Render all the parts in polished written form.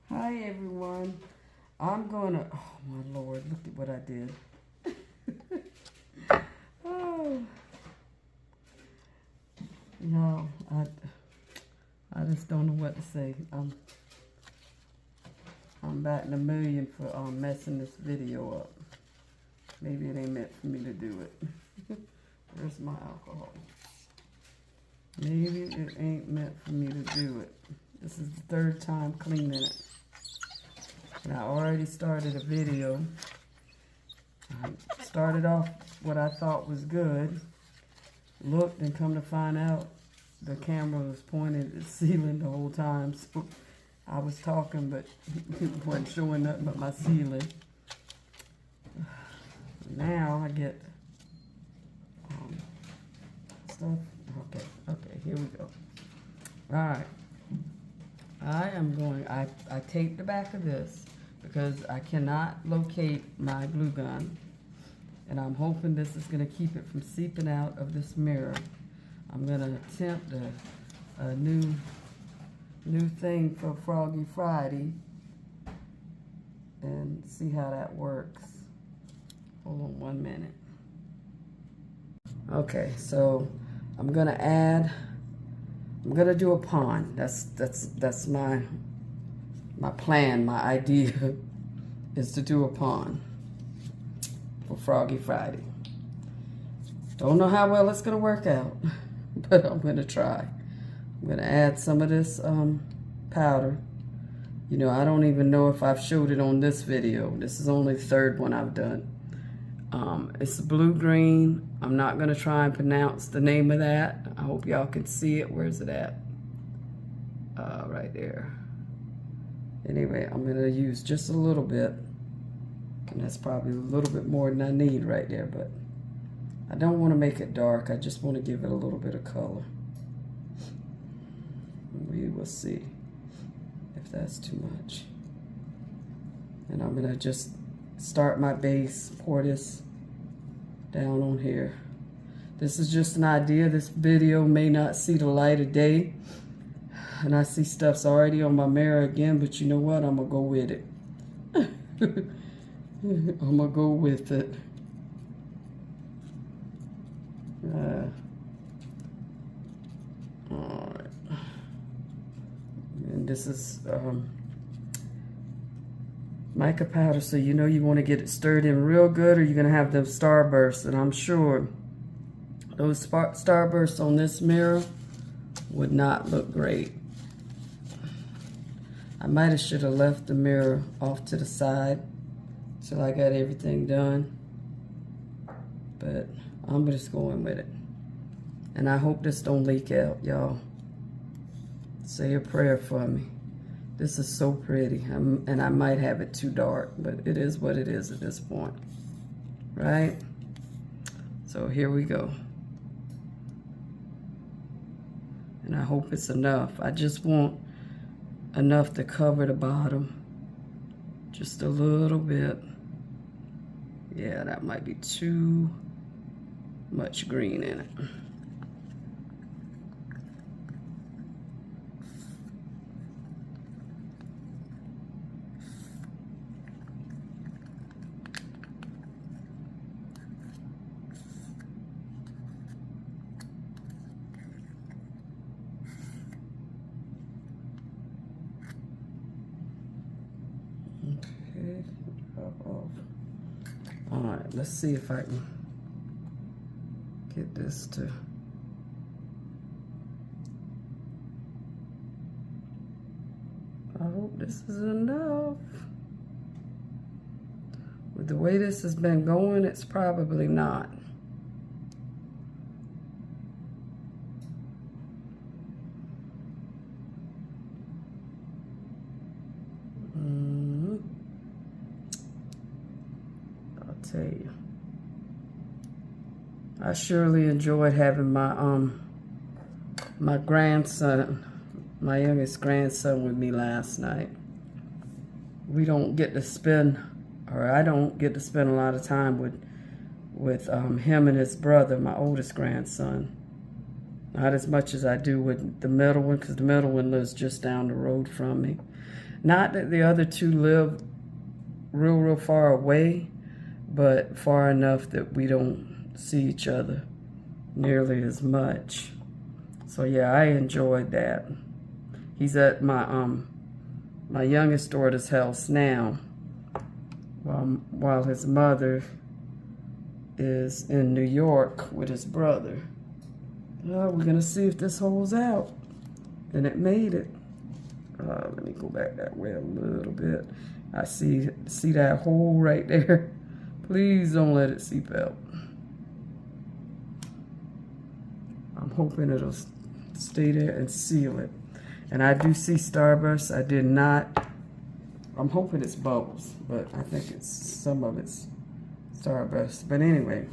Hi everyone. I'm gonna, oh my Lord, look at what I did. Oh, no, I just don't know what to say. I'm batting a million for messing this video up. Maybe it ain't meant for me to do it. Where's my alcohol? Maybe it ain't meant for me to do it. This is the third time cleaning it. And I already started a video. I started off what I thought was good. Looked and come to find out the camera was pointed at the ceiling the whole time. So I was talking but it wasn't showing nothing but my ceiling. Now I get stuff. Okay, here we go. Alright. I taped the back of this because I cannot locate my glue gun. And I'm hoping this is going to keep it from seeping out of this mirror. I'm going to attempt a new thing for Froggy Friday and see how that works. Hold on 1 minute. Okay, so I'm going to do a pond. That's my plan, my idea is to do a pond for Froggy Friday. Don't know how well it's gonna work out, but I'm gonna try. I'm gonna add some of this powder. You know, I don't even know if I've showed it on this video. This is only the third one I've done. It's blue-green. I'm not gonna try and pronounce the name of that. I hope y'all can see it. Where's it at? Right there. Anyway, I'm gonna use just a little bit. And that's probably a little bit more than I need right there, but I don't want to make it dark. I just want to give it a little bit of color. We will see if that's too much. And I'm going to just start my base, pour this down on here. This is just an idea. This video may not see the light of day. And I see stuff's already on my mirror again, but you know what? I'm going to go with it. I'm gonna go with it. All right. And this is mica powder, so you know you want to get it stirred in real good, or you're gonna have them starbursts. And I'm sure those starbursts on this mirror would not look great. I might have should have left the mirror off to the side till I got everything done, but I'm just going with it. And I hope this don't leak out, y'all. Say a prayer for me. This is so pretty, and I might have it too dark, but it is what it is at this point, right? So here we go. And I hope it's enough. I just want enough to cover the bottom, just a little bit. Yeah, that might be too much green in it. Okay, drop off. All right, let's see if I can get this to. I hope this is enough. With the way this has been going, it's probably not. I'll tell you. I surely enjoyed having my my grandson, my youngest grandson, with me last night. We don't get to spend, or I don't get to spend a lot of time with him and his brother, my oldest grandson. Not as much as I do with the middle one, because the middle one lives just down the road from me. Not that the other two live real far away, but far enough that we don't see each other nearly as much. So yeah, I enjoyed that. He's at my youngest daughter's house now, while his mother is in New York with his brother. We're gonna see if this holds out. And it made it. Let me go back that way a little bit. I see that hole right there. Please don't let it seep out. I'm hoping it'll stay there and seal it. And I do see starburst. I did not. I'm hoping it's bubbles, but I think it's some of it's starburst. But anyway,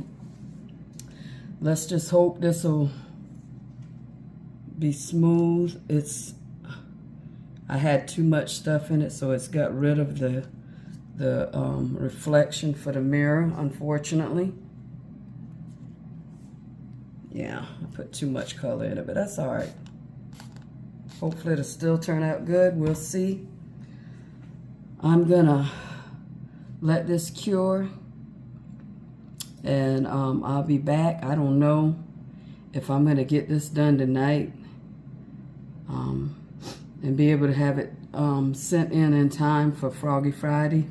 let's just hope this will be smooth. I had too much stuff in it, so it's got rid of the reflection for the mirror, unfortunately. Yeah, I put too much color in it, but that's all right. Hopefully it'll still turn out good. We'll see. I'm gonna let this cure, and I'll be back. I don't know if I'm gonna get this done tonight, and be able to have it sent in time for Froggy Friday.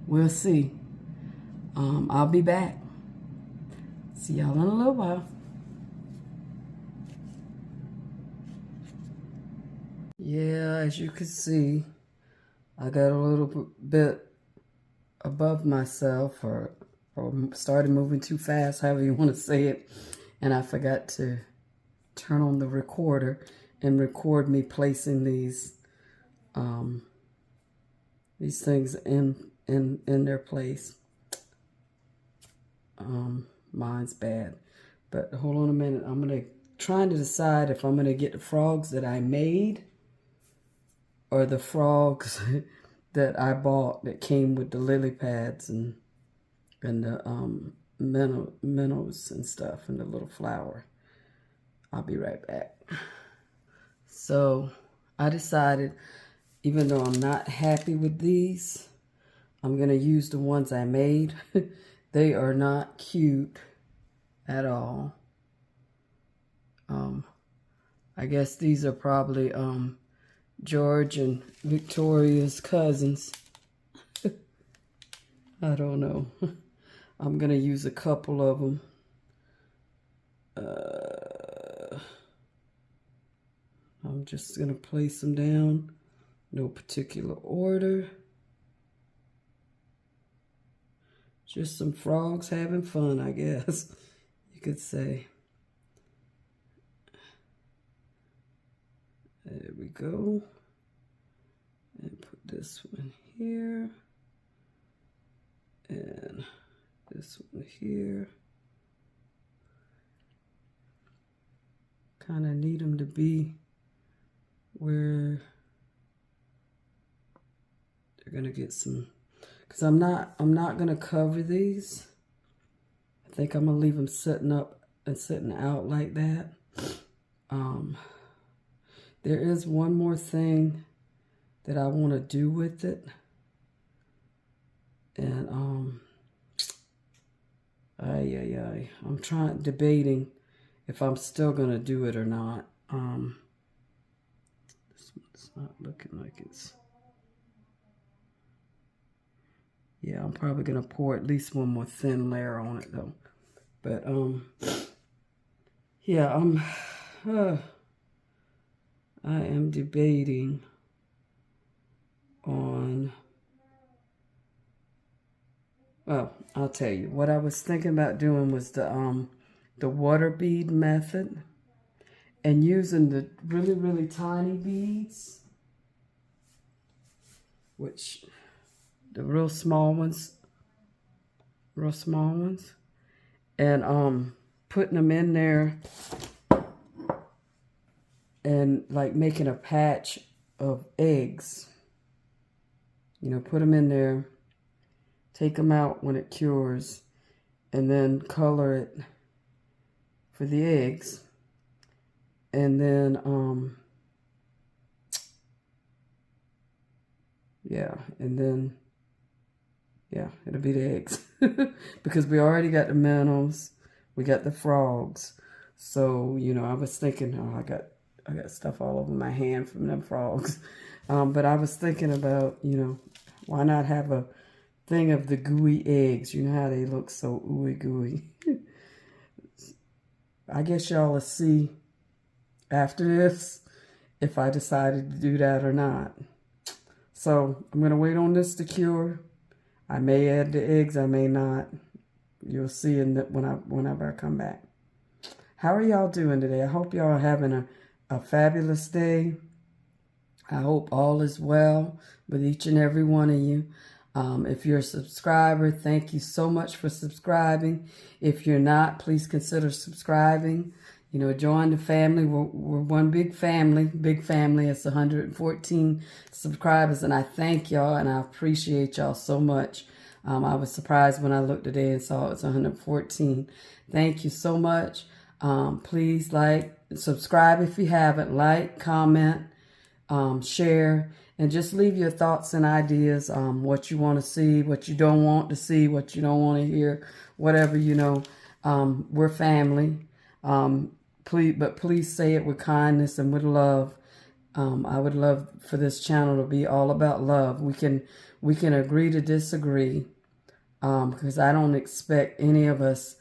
We'll see. I'll be back. See y'all in a little while. Yeah, as you can see, I got a little bit above myself, or started moving too fast, however you want to say it, and I forgot to turn on the recorder and record me placing these things in their place. Mine's bad, but hold on a minute. I'm trying to decide if I'm gonna get the frogs that I made or the frogs that I bought that came with the lily pads and the minnows and stuff and the little flower. I'll be right back. So I decided, even though I'm not happy with these, I'm gonna use the ones I made. They are not cute at all. I guess these are probably George and Victoria's cousins. I don't know. I'm gonna use a couple of them. I'm just gonna place them down, no particular order. Just some frogs having fun, I guess you could say. There we go. And put this one here. And this one here. Kind of need them to be where they're gonna get some, because I'm not gonna cover these. I think I'm gonna leave them sitting up and sitting out like that. There is one more thing that I want to do with it, and I'm debating if I'm still gonna do it or not. This one's not looking like it's. Yeah, I'm probably gonna pour at least one more thin layer on it though. But yeah, I am debating on. Well, I'll tell you what I was thinking about doing was the water bead method, and using the really tiny beads, which the real small ones, and putting them in there and like making a patch of eggs. You know, put them in there, take them out when it cures, and then color it for the eggs. And then Yeah, and then, yeah, it'll be the eggs. Because we already got the minnows. We got the frogs. So, you know, I was thinking, oh, I got stuff all over my hand from them frogs. But I was thinking about, you know, why not have a thing of the gooey eggs? You know how they look so ooey gooey. I guess y'all will see after this if I decided to do that or not. So I'm going to wait on this to cure. I may add the eggs, I may not. You'll see whenever I come back. How are y'all doing today? I hope y'all are having a fabulous day. I hope all is well with each and every one of you. If you're a subscriber, thank you so much for subscribing. If you're not, please consider subscribing. You know, join the family. We're one big family. Big family. It's 114 subscribers, and I thank y'all, and I appreciate y'all so much. I was surprised when I looked today and saw it's 114. Thank you so much. Please like, subscribe if you haven't. Like, comment, share, and just leave your thoughts and ideas, what you want to see, what you don't want to see, what you don't want to hear, whatever, you know. We're family. Please say it with kindness and with love. I would love for this channel to be all about love. We can agree to disagree, because I don't expect any of us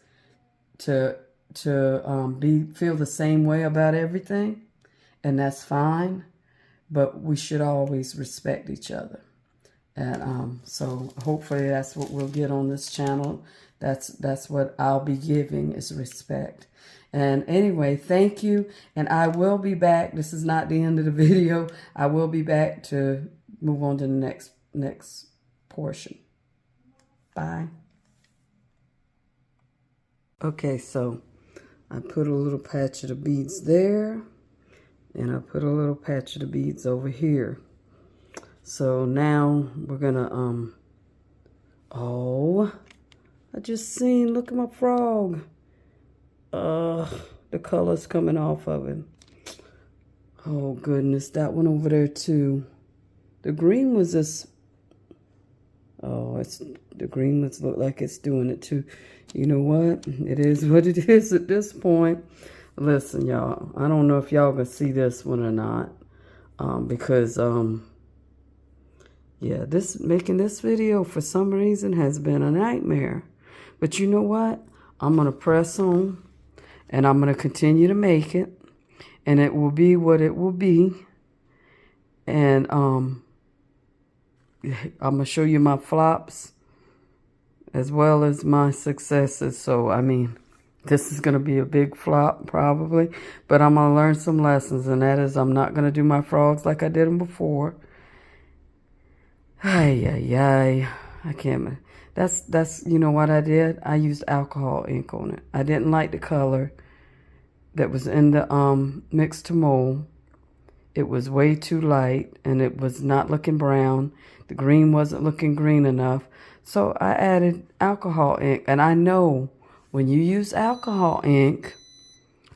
to feel the same way about everything, and that's fine. But we should always respect each other. And so hopefully that's what we'll get on this channel. That's what I'll be giving, is respect. And anyway, thank you. And I will be back. This is not the end of the video. I will be back to move on to the next portion. Bye. Okay, so I put a little patch of the beads there. And I put a little patch of the beads over here. So now we're gonna, oh, I just seen, look at my frog. The color's coming off of it. Oh goodness, that one over there too. The green was this, oh, the green ones look like it's doing it too. You know what? It is what it is at this point. Listen, y'all, I don't know if y'all gonna see this one or not, because, yeah, making this video for some reason has been a nightmare. But you know what? I'm gonna press on, and I'm gonna continue to make it, and it will be what it will be. And I'm gonna show you my flops as well as my successes. So I mean, this is going to be a big flop, probably. But I'm going to learn some lessons. And that is, I'm not going to do my frogs like I did them before. I can't. That's, you know what I did? I used alcohol ink on it. I didn't like the color that was in the mix to mold. It was way too light. And it was not looking brown. The green wasn't looking green enough. So I added alcohol ink. And I know, when you use alcohol ink,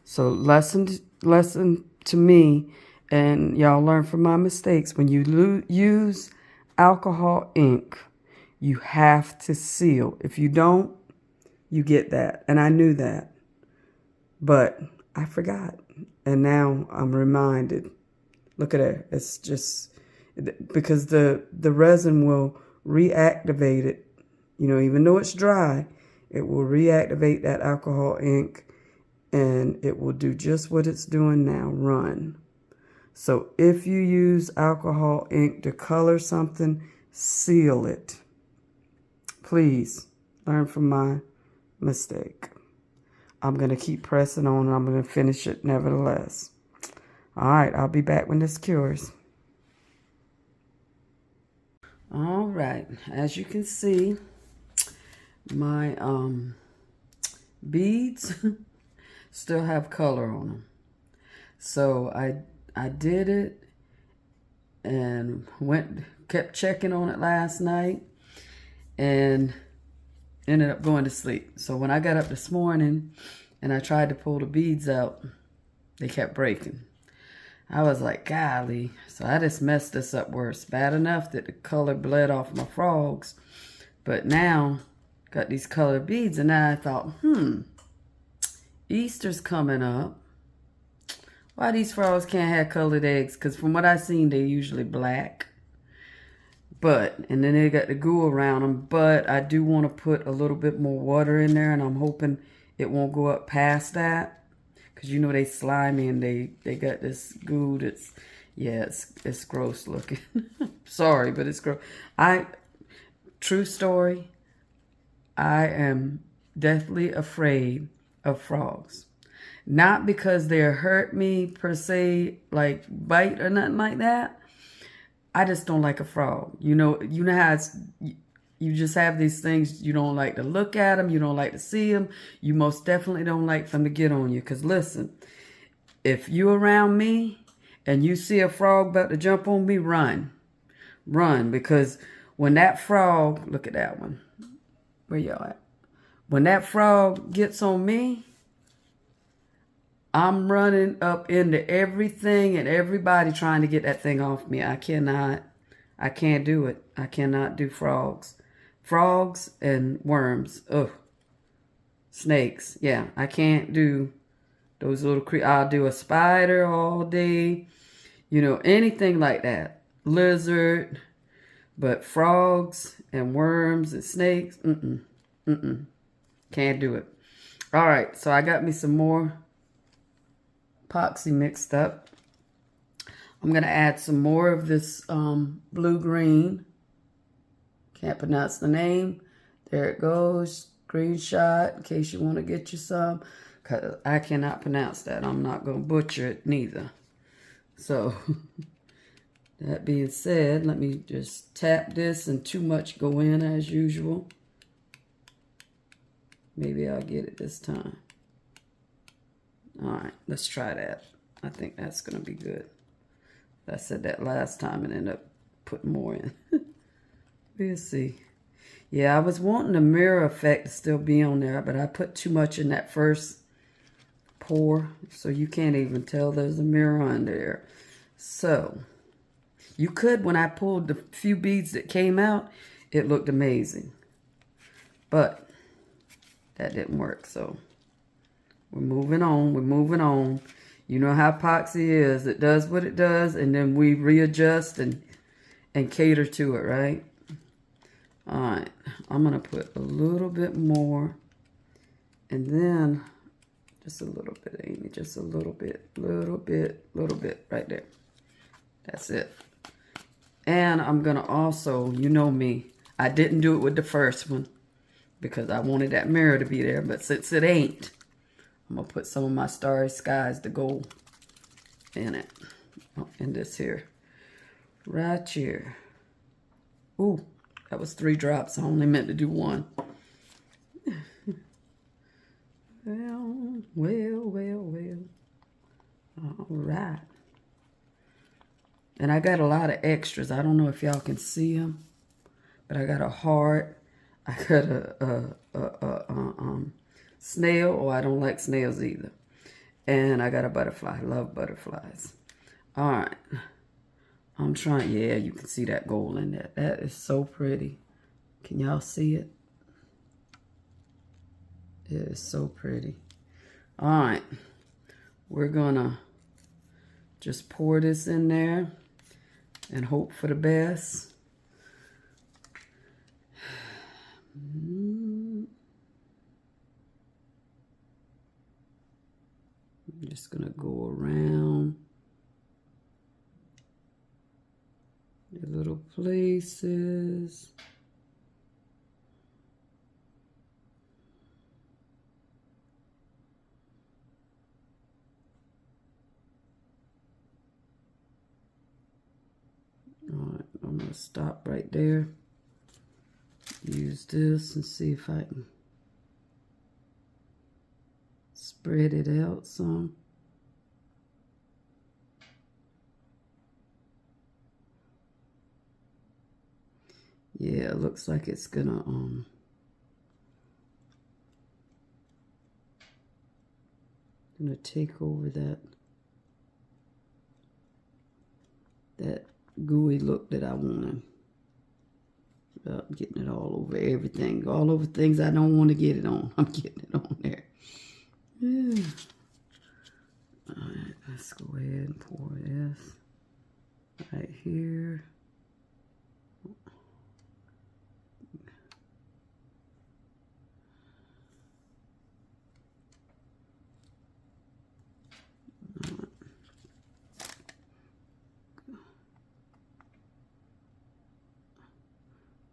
so lesson to me, and y'all learn from my mistakes, when you use alcohol ink, you have to seal. If you don't, you get that. And I knew that. But I forgot. And now I'm reminded. Look at it. It's just, because the resin will reactivate it. You know, even though it's dry, it will reactivate that alcohol ink, and it will do just what it's doing now, run. So if you use alcohol ink to color something, seal it. Please learn from my mistake. I'm going to keep pressing on, and I'm going to finish it nevertheless. All right, I'll be back when this cures. All right, as you can see, my beads still have color on them. So I did it and kept checking on it last night and ended up going to sleep. So when I got up this morning and I tried to pull the beads out, they kept breaking. I was like, golly. So I just messed this up worse. Bad enough that the color bled off my frogs. But now, got these colored beads. And then I thought, Easter's coming up. Why these frogs can't have colored eggs? Because from what I've seen, they're usually black. But, and then they got the goo around them. But I do want to put a little bit more water in there. And I'm hoping it won't go up past that. Because you know they slimy and they got this goo that's, yeah, it's gross looking. Sorry, but it's gross. True story, I am deathly afraid of frogs. Not because they hurt me per se, like bite or nothing like that. I just don't like a frog. You know how it's, you just have these things, you don't like to look at them, you don't like to see them. You most definitely don't like for them to get on you. Because listen, if you around me and you see a frog about to jump on me, run. Run, because when that frog, look at that one. Where y'all at? When that frog gets on me, I'm running up into everything and everybody trying to get that thing off me. I can't do it. I cannot do frogs. Frogs and worms. Ugh. Snakes. Yeah, I can't do those little creatures. I'll do a spider all day. You know, anything like that. Lizard. But frogs and worms and snakes. Can't do it. All right, so I got me some more epoxy mixed up. I'm going to add some more of this blue-green. Can't pronounce the name. There it goes. Screenshot in case you want to get you some. Because I cannot pronounce that. I'm not going to butcher it neither. So, that being said, let me just tap this and too much go in as usual. Maybe I'll get it this time. All right, let's try that. I think that's going to be good. I said that last time and ended up putting more in. We'll see. Yeah, I was wanting the mirror effect to still be on there, but I put too much in that first pour, so you can't even tell there's a mirror under there. So, you could, when I pulled the few beads that came out, it looked amazing. But, that didn't work, so we're moving on. We're moving on. You know how epoxy is. It does what it does, and then we readjust and cater to it, right? All right. I'm going to put a little bit more, and then just a little bit, Amy. Just a little bit right there. That's it. And I'm going to also, you know me, I didn't do it with the first one because I wanted that mirror to be there, but since it ain't, I'm going to put some of my Starry Skies, the gold, in it. In this here. Right here. Ooh, that was 3 drops. I only meant to do 1. Well. All right. And I got a lot of extras. I don't know if y'all can see them, but I got a heart. I got a snail. Oh, I don't like snails either. And I got a butterfly. I love butterflies. All right. I'm trying. Yeah, you can see that gold in there. That is so pretty. Can y'all see it? It is so pretty. All right. We're going to just pour this in there and hope for the best. I'm just going to go around the little places. All right, I'm going to stop right there. Use this and see if I can spread it out some. Yeah, it looks like it's gonna take over that that gooey look that I want. Getting it all over everything. All over things I don't want to get it on. I'm getting it on there. Yeah. Alright, let's go ahead and pour this right here.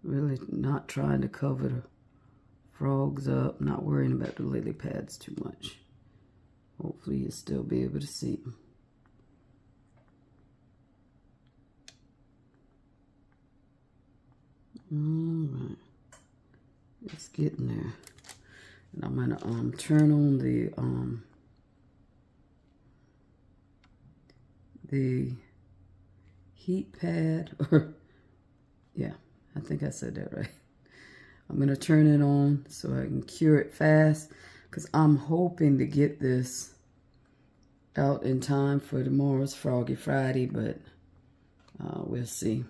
Really not trying to cover the frogs up, not worrying about the lily pads too much. Hopefully you'll still be able to see them. Alright, it's getting there. And I'm gonna turn on the heat pad, or yeah, I think I said that right. I'm gonna turn it on so I can cure it fast, because I'm hoping to get this out in time for tomorrow's Froggy Friday, but we'll see.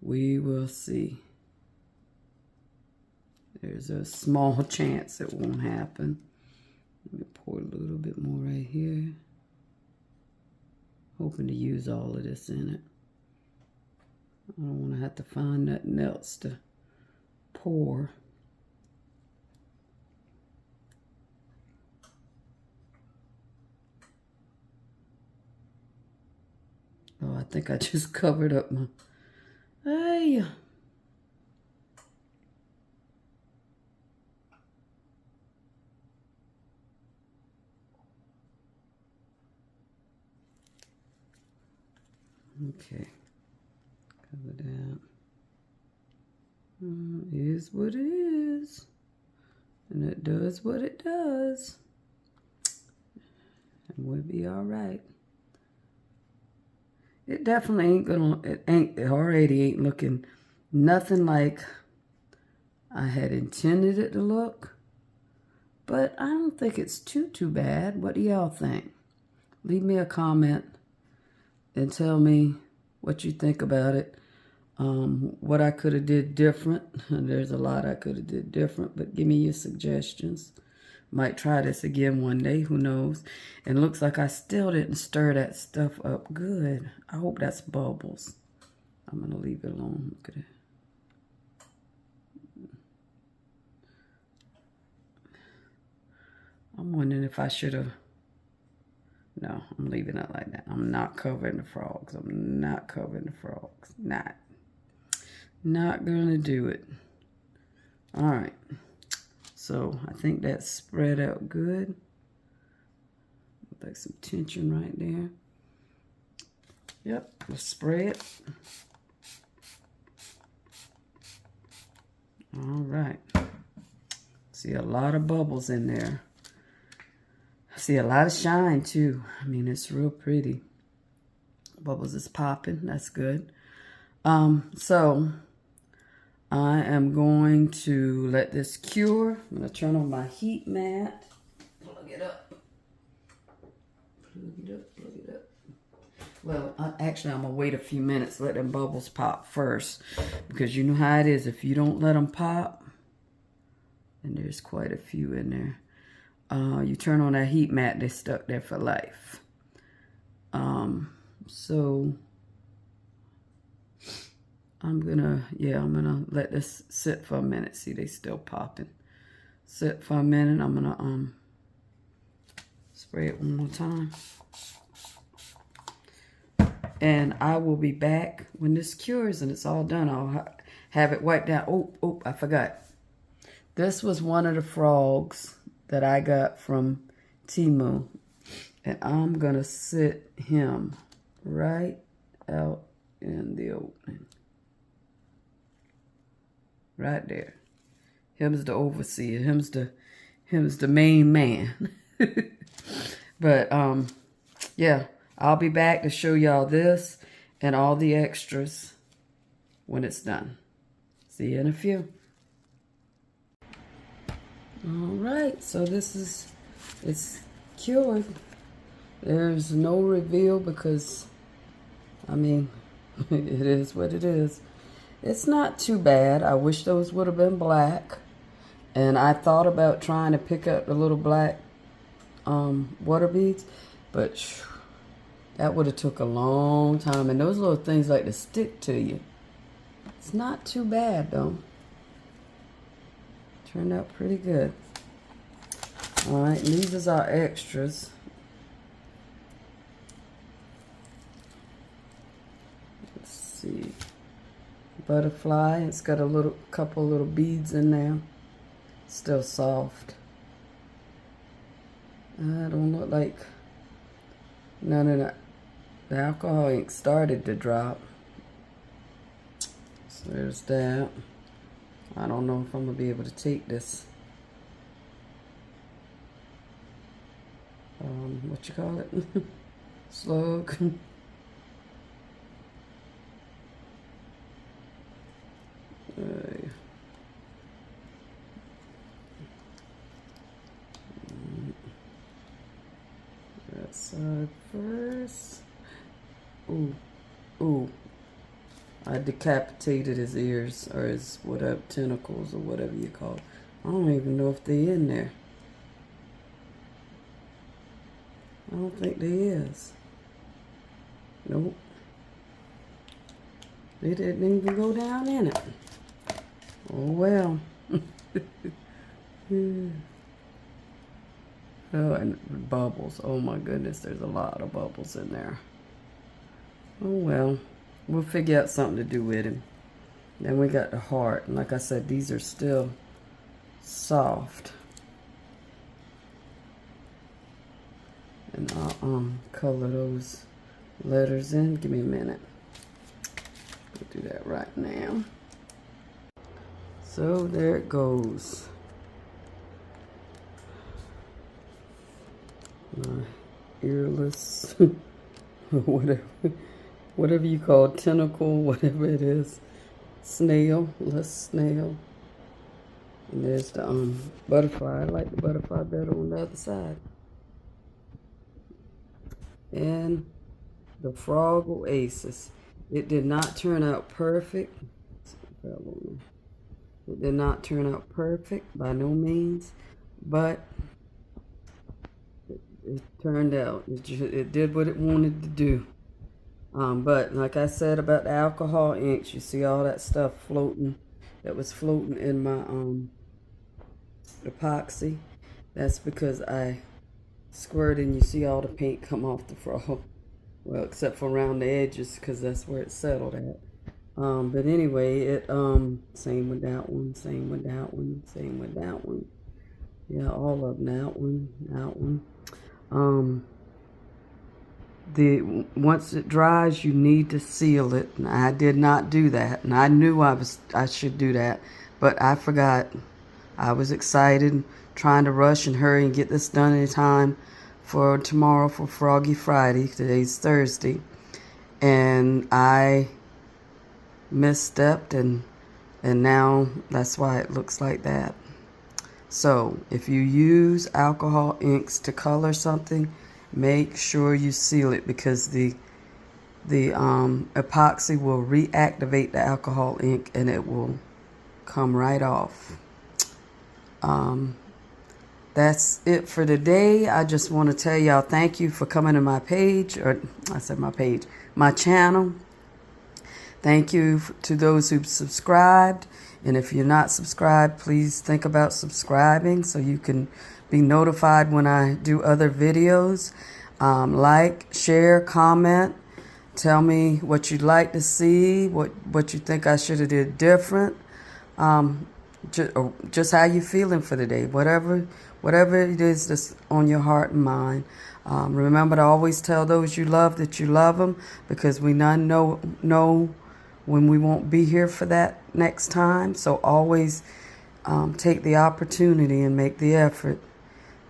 We will see. There's a small chance it won't happen. Let me pour a little bit more right here. Hoping to use all of this in it. I don't want to have to find nothing else to pour. Oh, I think I just covered up my... Hey! Okay. Cover that. Is what it is. And it does what it does. And we'll be alright. It definitely ain't gonna, it already ain't looking nothing like I had intended it to look. But I don't think it's too bad. What do y'all think? Leave me a comment and tell me what you think about it. What I could have did different. There's a lot I could have did different, but give me your suggestions. Might try this again one day, who knows. And looks like I still didn't stir that stuff up good. I hope that's bubbles. I'm gonna leave it alone. Look at it. I'm wondering if I should have... No, I'm leaving it like that. I'm not covering the frogs. I'm not covering the frogs. Not gonna do it. All right. So I think that's spread out good. Like some tension right there. Yep, let's spray it. All right. See a lot of bubbles in there. I see a lot of shine too. I mean, it's real pretty. Bubbles is popping. That's good. So I am going to let this cure. I'm going to turn on my heat mat. Plug it up. Plug it up, plug it up. Well, actually, I'm going to wait a few minutes, let them bubbles pop first. Because you know how it is. If you don't let them pop, and there's quite a few in there, you turn on that heat mat, they're stuck there for life. So I'm gonna let this sit for a minute. See, they still popping. Sit for a minute. I'm gonna spray it one more time. And I will be back when this cures and it's all done. I'll have it wiped down. Oh, I forgot. This was one of the frogs that I got from Temu. And I'm gonna sit him right out in the opening. Right there. Him's the overseer. Him's the main man. But yeah, I'll be back to show y'all this and all the extras when it's done. See you in a few. All right, so it's cured. There's no reveal because I mean, it is what it is. It's not too bad. I wish those would have been black. And I thought about trying to pick up the little black water beads, but that would have took a long time. And those little things like to stick to you. It's not too bad though. Turned out pretty good. All right, and these is our extras. Let's see. Butterfly. It's got a couple little beads in there. Still soft. I don't look like none of the alcohol ink started to drop. So there's that. I don't know if I'm gonna be able to take this. What you call it? Slug. That's first. Ooh. I decapitated his ears, or his whatever, tentacles, or whatever you call it. I don't even know if they're in there. I don't think they is. Nope. They didn't even go down in it. Oh well. Oh, and bubbles. Oh my goodness, there's a lot of bubbles in there. Oh well. We'll figure out something to do with him. Then we got the heart. And like I said, these are still soft. And I'll color those letters in. Give me a minute. I'll do that right now. So there it goes. My earless, whatever you call it, tentacle, whatever it is, snail, less snail. And there's the butterfly. I like the butterfly better on the other side. And the frog Oasis. It did not turn out perfect. It did not turn out perfect by no means, but it turned out. It did what it wanted to do. But like I said about the alcohol inks, you see all that stuff floating, that was floating in my epoxy. That's because I squirted and you see all the paint come off the frog. Well, except for around the edges, because that's where it settled at. But anyway, it same with that one, same with that one, same with that one. Yeah, all of them. That one, that one. Once it dries, you need to seal it. And I did not do that, and I knew I should do that, but I forgot. I was excited, trying to rush and hurry and get this done in time for tomorrow, for Froggy Friday. Today's Thursday, and I misstepped, and now that's why it looks like that. So if you use alcohol inks to color something, make sure you seal it, because the epoxy will reactivate the alcohol ink and it will come right off. That's it for today. I just want to tell y'all thank you for coming to my page, or I said my page, my channel. Thank you to those who've subscribed. And if you're not subscribed, please think about subscribing so you can be notified when I do other videos. Like, share, comment. Tell me what you'd like to see, what you think I should have did different. Just how you feeling for the day. Whatever it is that's on your heart and mind. Remember to always tell those you love that you love them, because we none know when we won't be here for that next time. So always take the opportunity and make the effort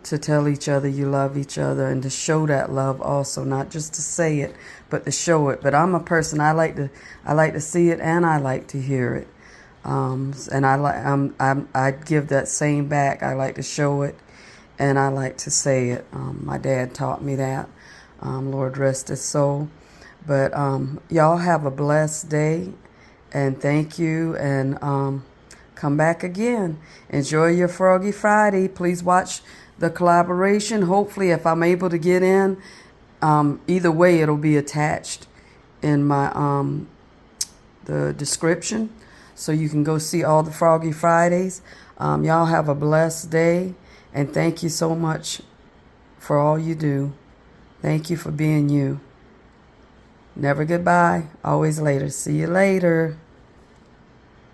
to tell each other you love each other, and to show that love also, not just to say it, but to show it. But I'm a person, I like to see it and I like to hear it. And I give that same back. I like to show it and I like to say it. My dad taught me that. Lord rest his soul. But y'all have a blessed day, and thank you, and come back again. Enjoy your Froggy Friday. Please watch the collaboration. Hopefully, if I'm able to get in, either way, it'll be attached in my the description, so you can go see all the Froggy Fridays. Y'all have a blessed day, and thank you so much for all you do. Thank you for being you. Never goodbye, always later. See you later.